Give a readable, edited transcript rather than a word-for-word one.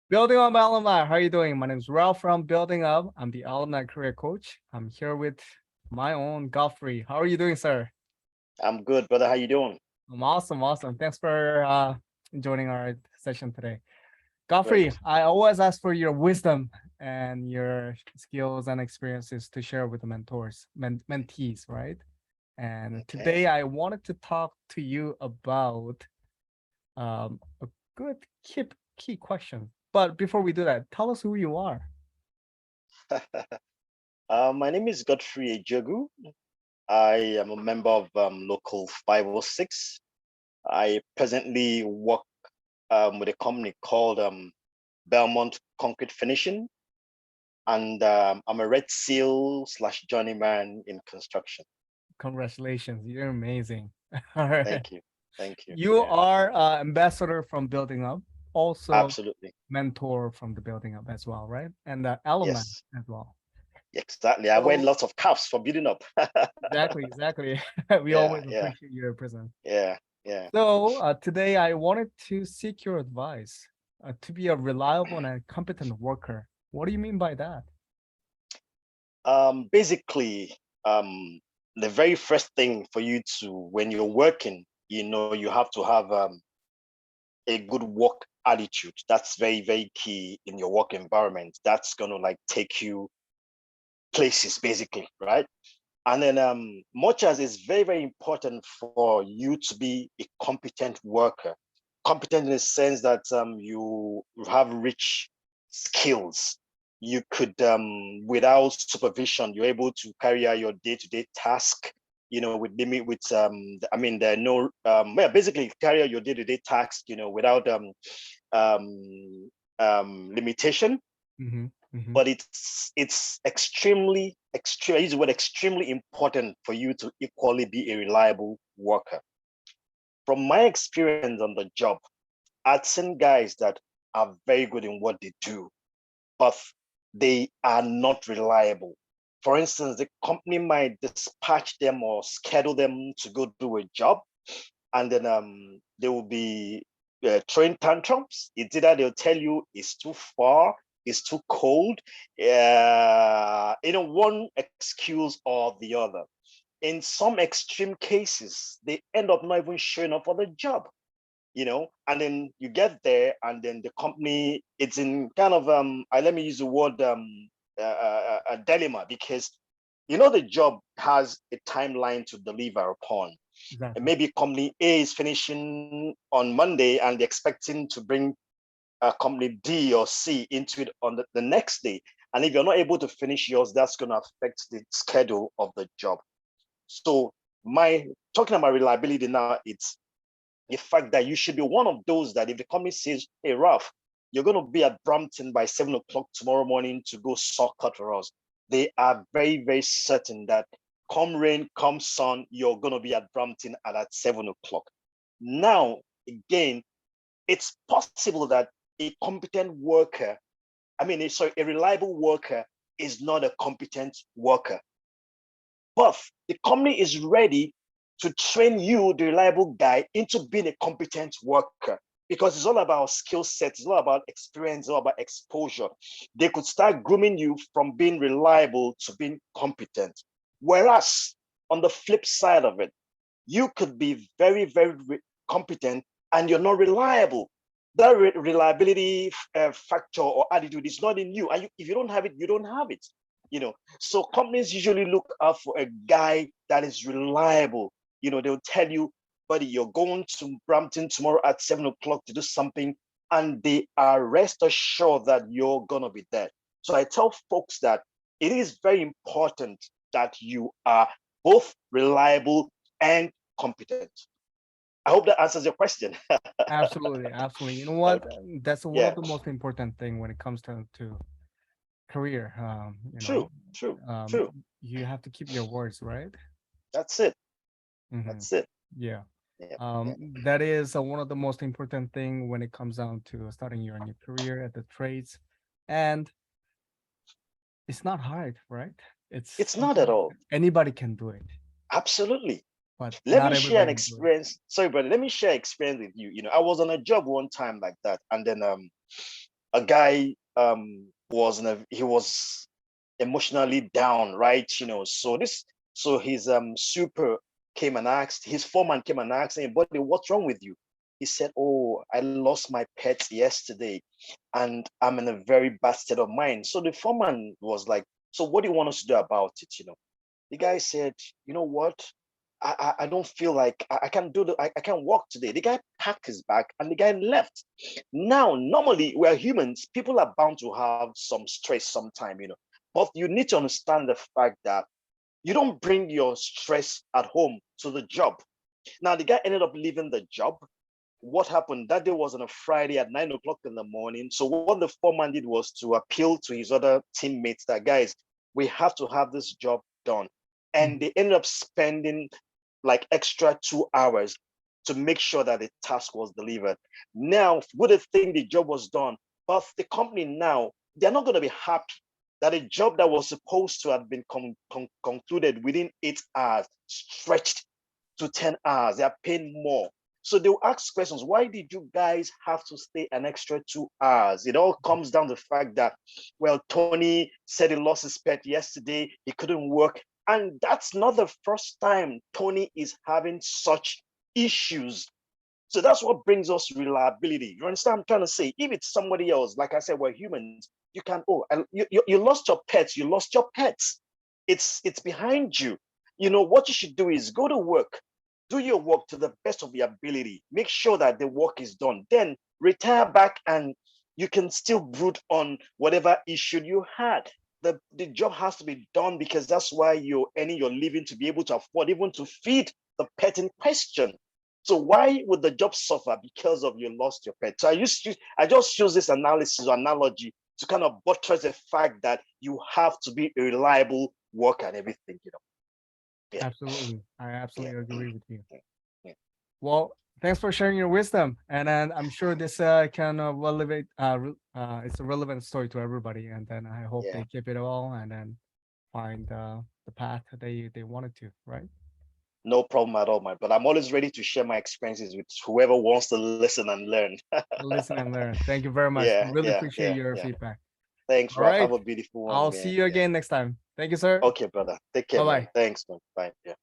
Building Up Alumni, how are you doing? My name is Ralph from Building Up. I'm the alumni career coach. I'm here with my own Godfrey. How are you doing, sir? I'm good, brother. How you doing? I'm awesome, awesome. Thanks for joining our session today. Godfrey, Great. I always ask for your wisdom and your skills and experiences to share with the mentees, right? And Okay. today I wanted to talk to you about a good key question. But before we do that, tell us who you are. My name is Godfrey Ejogu. I am a member of Local 506. I presently work with a company called Belmont Concrete Finishing, and I'm a Red Seal slash journeyman in construction. Congratulations, you're amazing. All right. Thank you. Thank you. You Yeah, are ambassador from Building Up, also absolutely. mentor from the Building Up as well, right? And alumni Yes, as well. exactly. I wear So lots of caps for building up. exactly. We Yeah, always yeah, appreciate your presence. yeah, yeah. So today I wanted to seek your advice to be a reliable and a competent worker. What do you mean by that? Basically, the very first thing for you to, when you're working, you have to have a good work attitude. That's very, very key in your work environment. That's gonna like take you places, basically, right? And then, much as it's very, very important for you to be a competent worker, competent in the sense that you have rich skills. You could, without supervision, you're able to carry out your day-to-day task. With limit, I mean, there are no, well, basically carry out your day-to-day task. Without limitation. Mm-hmm, mm-hmm. But it's extreme. I use the word extremely important for you to equally be a reliable worker. From my experience on the job, I've seen guys that are very good in what they do, but they are not reliable. For instance, the company might dispatch them or schedule them to go do a job, and then they will be throwing tantrums. It's either they'll tell you it's too far, it's too cold, one excuse or the other. In some extreme cases, they end up not even showing up for the job. And then you get there, and then the company, it's in kind of let me use the word a dilemma, because the job has a timeline to deliver upon. And Exactly. maybe company A is finishing on Monday, and they're expecting to bring company D or C into it on the next day. And if you're not able to finish yours, that's going to affect the schedule of the job. So my talking about reliability now, it's the fact that you should be one of those that if the company says, hey, Ralph, you're going to be at Brampton by 7 o'clock tomorrow morning to go saw cut for us, they are very, very certain that come rain, come sun, you're going to be at Brampton at 7 o'clock. Now, again, it's possible that a competent worker, a reliable worker is not a competent worker. But the company is ready to train you, the reliable guy, into being a competent worker, because it's all about skill sets, it's all about experience, it's all about exposure. They could start grooming you from being reliable to being competent. Whereas on the flip side of it, you could be very, very competent and you're not reliable. That reliability factor or attitude is not in you. And if you don't have it, you don't have it. So companies usually look out for a guy that is reliable. They'll tell you, buddy, you're going to Brampton tomorrow at 7 o'clock to do something, and they are rest assured that you're gonna be there. So I tell folks that it is very important that you are both reliable and competent. I hope that answers your question. Absolutely, absolutely. You know Okay. what? That's one of Yeah, the most important thing when it comes to career. true, true, Um, true. you have to keep your words, right? That's it. Hmm. That's it. Yeah. Yeah, Um, yeah. that is one of the most important thing when it comes down to starting your new career at the trades, and it's not hard, right? It's It's not at something all. anybody can do it, Absolutely. but Let not me share an everybody can do it. experience. Sorry, brother. Let me share experience with you. I was on a job one time like that, and then a guy he was emotionally down, right? So his super came and asked, his foreman came and asked him, buddy, what's wrong with you? He said, oh, I lost my pet yesterday and I'm in a very bad state of mind. So the foreman was like, so what do you want us to do about it? The guy said, you know what? I don't feel like I can't I can't walk today. The guy packed his bag and the guy left. Now, normally we're humans, people are bound to have some stress sometime. But you need to understand the fact that you don't bring your stress at home to the job. Now, the guy ended up leaving the job. What happened that day was on a Friday at 9 o'clock in the morning. So what the foreman did was to appeal to his other teammates that, guys, we have to have this job done. And they ended up spending like extra 2 hours to make sure that the task was delivered. Now, would they think the job was done? But the company now, they're not going to be happy that a job that was supposed to have been concluded within 8 hours stretched to 10 hours. They are paying more. So they'll ask questions. Why did you guys have to stay an extra 2 hours? It all comes down to the fact that, well, Tony said he lost his pet yesterday. He couldn't work. And that's not the first time Tony is having such issues. So that's what brings us reliability. You understand what I'm trying to say? If it's somebody else, like I said, we're humans. You can, you lost your pets. You lost your pets. It's behind you. What you should do is go to work, do your work to the best of your ability. Make sure that the work is done. Then retire back and you can still brood on whatever issue you had. The job has to be done because that's why you're earning your living to be able to afford even to feed the pet in question. So why would the job suffer because of you lost your pet? So I just use this analysis or analogy to kind of buttress the fact that you have to be a reliable worker and everything. Yeah. Absolutely. I Yeah. absolutely agree with you. Yeah. Well, thanks for sharing your wisdom. And then I'm sure this can it's a relevant story to everybody. And then I hope Yeah. they keep it all and then find the path that they wanted to, right? No problem at all, man. But I'm always ready to share my experiences with whoever wants to listen and learn. Listen and learn. Thank you very much. Yeah, Really yeah, appreciate yeah, your yeah. feedback. Thanks, All Ralph. right. Have a beautiful one, I'll see man. you Yeah. again next time. Thank you, sir. Okay, brother. Take care, Bye man. bye. Thanks, man. Bye. Yeah.